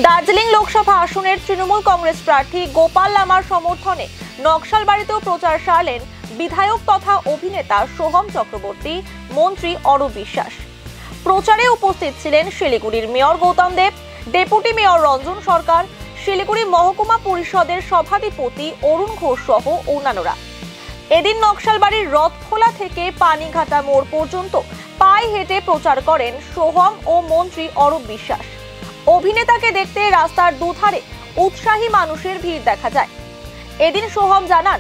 দার্জিলিং লোকসভা আসনের তৃণমূল কংগ্রেস প্রার্থী গোপাল লামার সমর্থনে নকশালবাড়িতেও প্রচার সারলেন বিধায়ক তথা অভিনেতা সোহম চক্রবর্তী, মন্ত্রী অরূপ বিশ্বাস। প্রচারে উপস্থিত ছিলেন শিলিগুড়ির মেয়র গৌতম দেব, ডেপুটি মেয়র রঞ্জন সরকার, শিলিগুড়ি মহকুমা পরিষদের সভাধিপতি অরুণ ঘোষ সহ অন্যান্যরা। এদিন নকশালবাড়ির রথখোলা থেকে পানিঘাটা মোড় পর্যন্ত পায়ে হেঁটে প্রচার করেন সোহম ও মন্ত্রী অরূপ বিশ্বাস। অভিনেতাকে দেখতে রাস্তার দুধারে উৎসাহী মানুষের ভিড় দেখা যায়। এদিন সোহম জানান,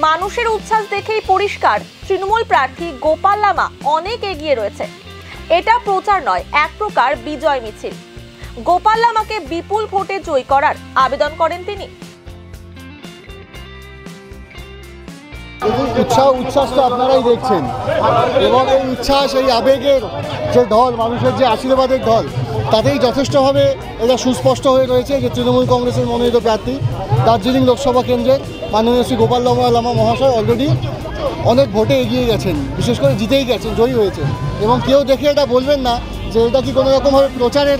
মানুষের উচ্ছ্বাস দেখেই পরিষ্কার তৃণমূল প্রার্থী গোপাল লামা অনেক এগিয়ে রয়েছে। এটা প্রচার নয়, এক প্রকার বিজয় মিছিল। গোপাল লামাকে বিপুল ভোটে জয়ী করার আবেদন করেন তিনি। উচ্ছ্বাস তো আপনারাই দেখছেন, এবং এই উচ্ছ্বাস, এই আবেগের যে ঢল, মানুষের যে আশীর্বাদের ঢল, তাতেই যথেষ্টভাবে এটা সুস্পষ্ট হয়ে রয়েছে যে তৃণমূল কংগ্রেসের মনোনীত প্রার্থী দার্জিলিং লোকসভা কেন্দ্রের মাননীয় শ্রী গোপাল লামা মহাশয় অলরেডি অনেক ভোটে এগিয়ে গেছেন, বিশেষ করে জিতেই গেছেন, জয়ী হয়েছে। এবং কেউ দেখে এটা বলবেন না যে এটা কি কোনো রকমভাবে প্রচারের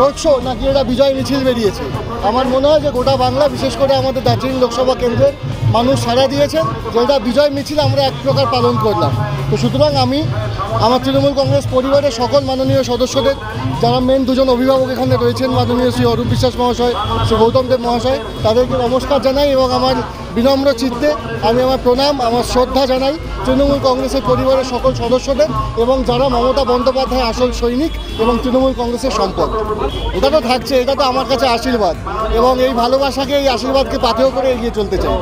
রোড শো নাকি এটা বিজয় মিছিল বেরিয়েছে। আমার মনে হয় যে গোটা বাংলা, বিশেষ করে আমাদের দার্জিলিং লোকসভা কেন্দ্রের মানুষ সাড়া দিয়েছেন যে এটা বিজয় মিছিল আমরা এক প্রকার পালন করলাম। তো সুতরাং আমি আমার তৃণমূল কংগ্রেস পরিবারের সকল মাননীয় সদস্যদের, যারা মেন দুজন অভিভাবক এখানে রয়েছেন, মাননীয় শ্রী অরূপ বিশ্বাস মহাশয়, শ্রী গৌতম দেব মহাশয়, তাদেরকে নমস্কার জানাই এবং আমার বিনম্র চিত্তে আমি আমার প্রণাম, আমার শ্রদ্ধা জানাই তৃণমূল কংগ্রেসের পরিবারের সকল সদস্যদের এবং যারা মমতা বন্দ্যোপাধ্যায় আসল সৈনিক এবং তৃণমূল কংগ্রেসের সম্পদ। এটা তো থাকছে, এটা তো আমার কাছে আশীর্বাদ, এবং এই ভালোবাসাকে, এই আশীর্বাদকে পাথেয় করে এগিয়ে চলতে চাই।